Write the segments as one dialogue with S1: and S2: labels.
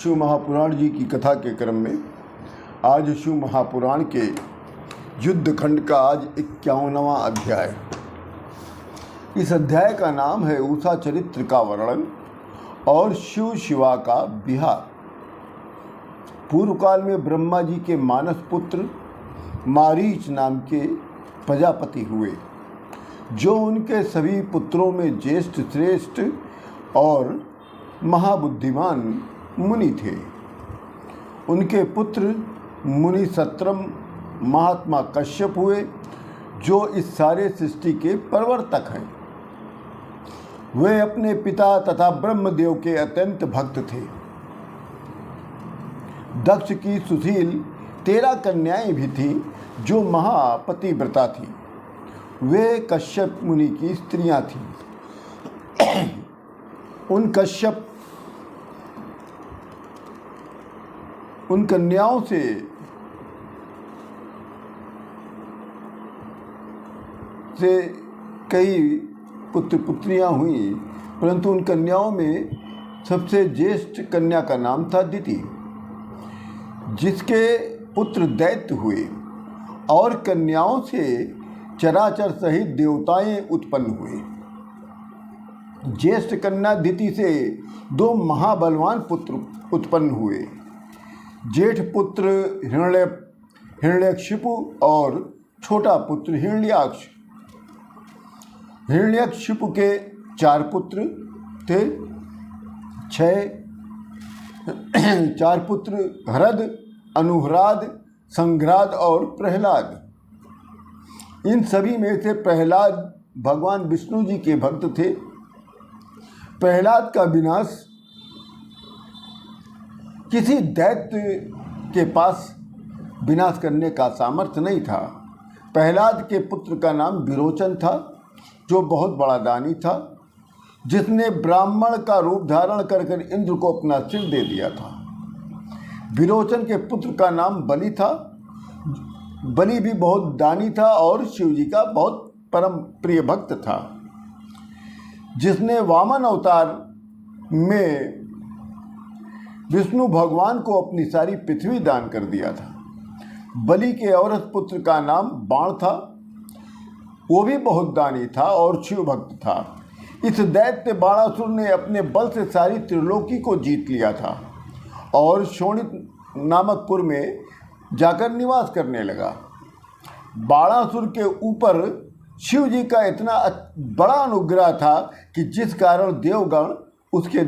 S1: शिव महापुराण जी की कथा के क्रम में आज शिव महापुराण के युद्ध खंड का आज 51वां अध्याय। इस अध्याय का नाम है उषा चरित्र का वर्णन और शिव शिवा का विहार। पूर्व काल में ब्रह्मा जी के मानस पुत्र मारीच नाम के प्रजापति हुए, जो उनके सभी पुत्रों में ज्येष्ठ श्रेष्ठ और महाबुद्धिमान मुनि थे। उनके पुत्र मुनि सत्रम महात्मा कश्यप हुए, जो इस सारे सृष्टि के प्रवर्तक हैं। वे अपने पिता तथा ब्रह्मदेव के अत्यंत भक्त थे। दक्ष की सुशील 13 कन्याएं भी थीं, जो महापतिव्रता थीं। वे कश्यप मुनि की स्त्रियां थीं। उन कन्याओं से कई पुत्र पुत्रियां हुई, परंतु उन कन्याओं में सबसे ज्येष्ठ कन्या का नाम था दिति, जिसके पुत्र दैत्य हुए और कन्याओं से चराचर सहित देवताएं उत्पन्न हुए। ज्येष्ठ कन्या दिति से 2 महाबलवान पुत्र उत्पन्न हुए। जेठ पुत्र हिरण्यकशिपु और छोटा पुत्र हिरण्याक्ष। हिरण्यकशिपु के 4 पुत्र थे। 4 पुत्र हरद, अनुहराद, संघ्राद और प्रहलाद। इन सभी में से प्रहलाद भगवान विष्णु जी के भक्त थे। प्रहलाद का विनाश किसी दैत्य के पास विनाश करने का सामर्थ्य नहीं था। प्रहलाद के पुत्र का नाम विरोचन था, जो बहुत बड़ा दानी था, जिसने ब्राह्मण का रूप धारण कर इंद्र को अपना सिर दे दिया था। विरोचन के पुत्र का नाम बलि था। बलि भी बहुत दानी था और शिव जी का बहुत परम प्रिय भक्त था, जिसने वामन अवतार में विष्णु भगवान को अपनी सारी पृथ्वी दान कर दिया था। बलि के औरत पुत्र का नाम बाण था। वो भी बहुत दानी था और शिव भक्त था। इस दैत्य बाणासुर ने अपने बल से सारी त्रिलोकी को जीत लिया था और शोणित नामक पुर में जाकर निवास करने लगा। बाणासुर के ऊपर शिव जी का इतना बड़ा अनुग्रह था कि जिस कारण देवगण उसके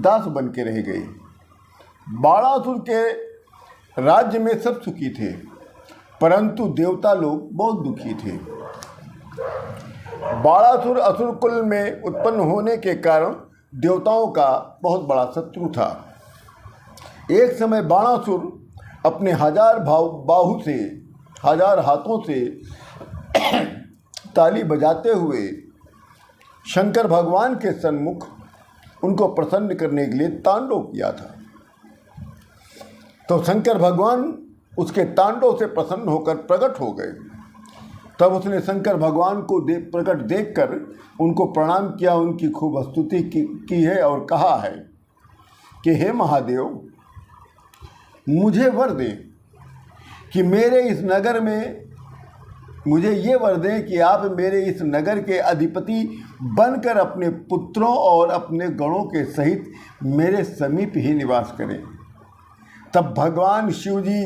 S1: दास बन के रह गए। बाणासुर के राज्य में सब सुखी थे, परंतु देवता लोग बहुत दुखी थे। बाणासुर असुर कुल में उत्पन्न होने के कारण देवताओं का बहुत बड़ा शत्रु था। एक समय बाणासुर अपने 1000 बाहु से 1000 हाथों से ताली बजाते हुए शंकर भगवान के सन्मुख उनको प्रसन्न करने के लिए तांडव किया था। तो शंकर भगवान उसके तांडव से प्रसन्न होकर प्रकट हो गए। तब उसने शंकर भगवान को प्रकट देखकर उनको प्रणाम किया, उनकी खूब स्तुति की है और कहा है कि हे महादेव, मुझे वर दें कि मेरे इस नगर में मुझे ये वर दें कि आप मेरे इस नगर के अधिपति बनकर अपने पुत्रों और अपने गणों के सहित मेरे समीप ही निवास करें। तब भगवान शिव जी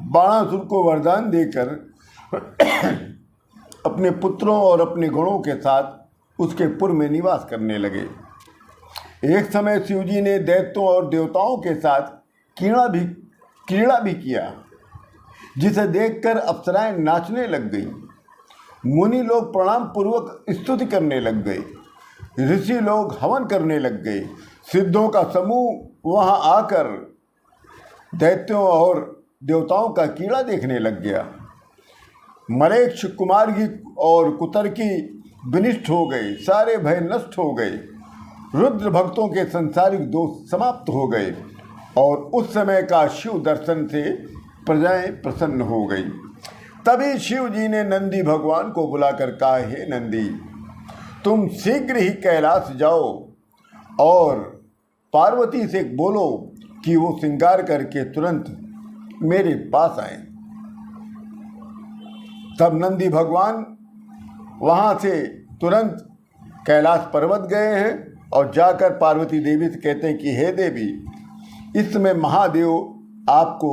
S1: बाणासुर को वरदान देकर अपने पुत्रों और अपने गणों के साथ उसके पुर में निवास करने लगे। एक समय शिव जी ने दैत्यों और देवताओं के साथ क्रीड़ा भी किया, जिसे देखकर अप्सराएं नाचने लग गईं। मुनि लोग प्रणाम पूर्वक स्तुति करने लग गए। ऋषि लोग हवन करने लग गए। सिद्धों का समूह वहां आकर दैत्यों और देवताओं का कीड़ा देखने लग गया। मलेच्छ कुमारगी और कुतर्की विनिष्ट हो गए। सारे भय नष्ट हो गए। रुद्र भक्तों के संसारिक दोष समाप्त हो गए और उस समय का शिव दर्शन से प्रजाएं प्रसन्न हो गई। तभी शिव जी ने नंदी भगवान को बुलाकर कहा, हे नंदी, तुम शीघ्र ही कैलाश जाओ और पार्वती से बोलो कि वो श्रृंगार करके तुरंत मेरे पास आए। तब नंदी भगवान वहाँ से तुरंत कैलाश पर्वत गए हैं और जाकर पार्वती देवी से कहते हैं कि हे देवी, इस समय महादेव आपको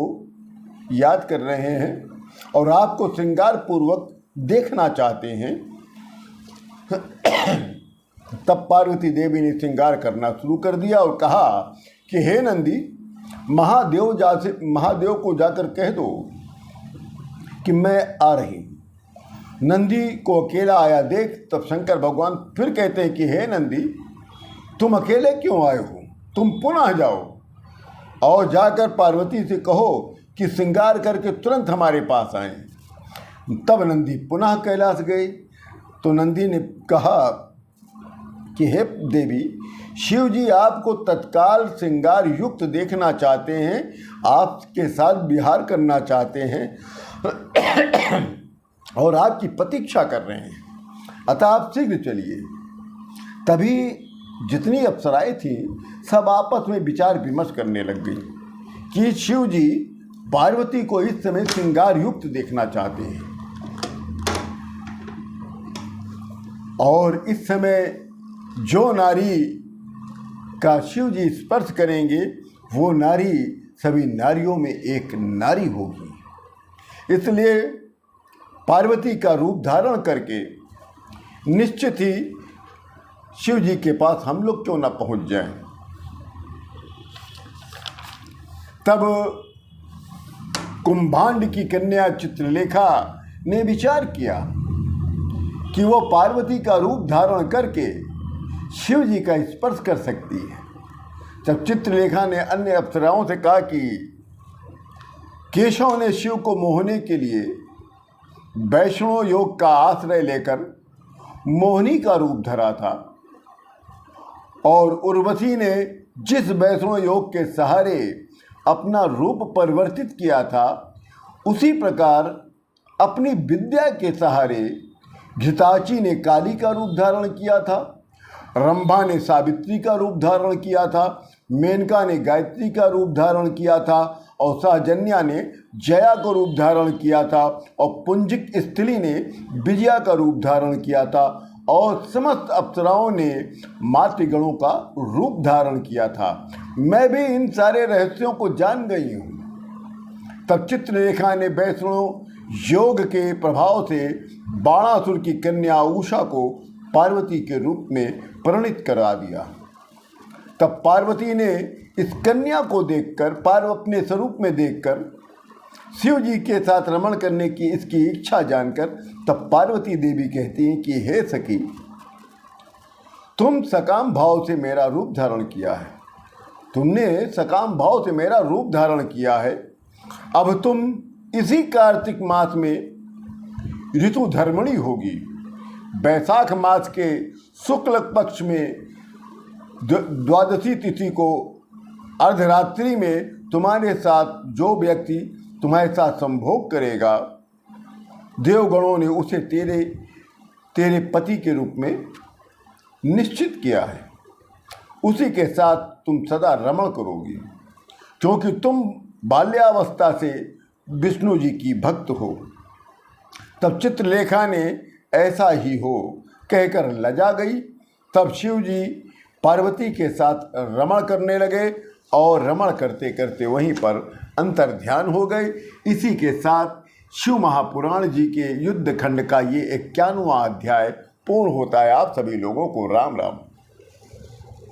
S1: याद कर रहे हैं और आपको श्रृंगार पूर्वक देखना चाहते हैं। तब पार्वती देवी ने श्रृंगार करना शुरू कर दिया और कहा कि हे नंदी, महादेव को जाकर कह दो कि मैं आ रही हूँ। नंदी को अकेला आया देख तब शंकर भगवान फिर कहते हैं कि हे नंदी, तुम अकेले क्यों आए हो? तुम पुनः जाओ और जाकर पार्वती से कहो कि श्रृंगार करके तुरंत हमारे पास आए। तब नंदी पुनः कैलाश गए। तो नंदी ने कहा कि हे देवी, शिव जी आपको तत्काल श्रृंगार युक्त देखना चाहते हैं, आपके साथ विहार करना चाहते हैं और आपकी प्रतीक्षा कर रहे हैं, अतः आप शीघ्र चलिए। तभी जितनी अप्सराएं थीं सब आपस में विचार विमर्श करने लग गई कि शिव जी पार्वती को इस समय श्रृंगार युक्त देखना चाहते हैं और इस समय जो नारी का शिव जी स्पर्श करेंगे वो नारी सभी नारियों में एक नारी होगी। इसलिए पार्वती का रूप धारण करके निश्चित ही शिव जी के पास हम लोग क्यों न पहुंच जाएं। तब कुंभांड की कन्या चित्रलेखा ने विचार किया कि वो पार्वती का रूप धारण करके शिव जी का स्पर्श कर सकती है। तब चित्रलेखा ने अन्य अप्सराओं से कहा कि केशव ने शिव को मोहने के लिए वैष्णव योग का आश्रय लेकर मोहिनी का रूप धरा था और उर्वशी ने जिस वैष्णव योग के सहारे अपना रूप परिवर्तित किया था, उसी प्रकार अपनी विद्या के सहारे घृताची ने काली का रूप धारण किया था, रंभा ने सावित्री का रूप धारण किया था, मेनका ने गायत्री का रूप धारण किया था और सहजन्या ने जया का रूप धारण किया था और पुंजिक स्त्री ने विजया का रूप धारण किया था और समस्त अप्सराओं ने मातृगणों का रूप धारण किया था। मैं भी इन सारे रहस्यों को जान गई हूँ। तब चित्रलेखा ने वैष्णव योग के प्रभाव से बाणासुर की कन्या उषा को पार्वती के रूप में परिणित करा दिया। तब पार्वती ने इस कन्या को देखकर, अपने स्वरूप में देखकर शिव जी के साथ रमण करने की इसकी इच्छा जानकर तब पार्वती देवी कहती हैं कि हे सखी, तुम सकाम भाव से मेरा रूप धारण किया है, तुमने सकाम भाव से मेरा रूप धारण किया है। अब तुम इसी कार्तिक मास में ऋतु धर्मणी होगी। बैसाख मास के शुक्ल पक्ष में द्वादशी तिथि को अर्धरात्रि में तुम्हारे साथ जो व्यक्ति तुम्हारे साथ संभोग करेगा, देवगणों ने उसे तेरे पति के रूप में निश्चित किया है। उसी के साथ तुम सदा रमण करोगी, क्योंकि तुम बाल्यावस्था से विष्णु जी की भक्त हो। तब चित्रलेखा ने ऐसा ही हो कहकर लजा गई। तब शिव जी पार्वती के साथ रमण करने लगे और रमण करते करते वहीं पर अंतर ध्यान हो गए। इसी के साथ शिव महापुराण जी के युद्ध खंड का ये 51वां अध्याय पूर्ण होता है। आप सभी लोगों को राम राम।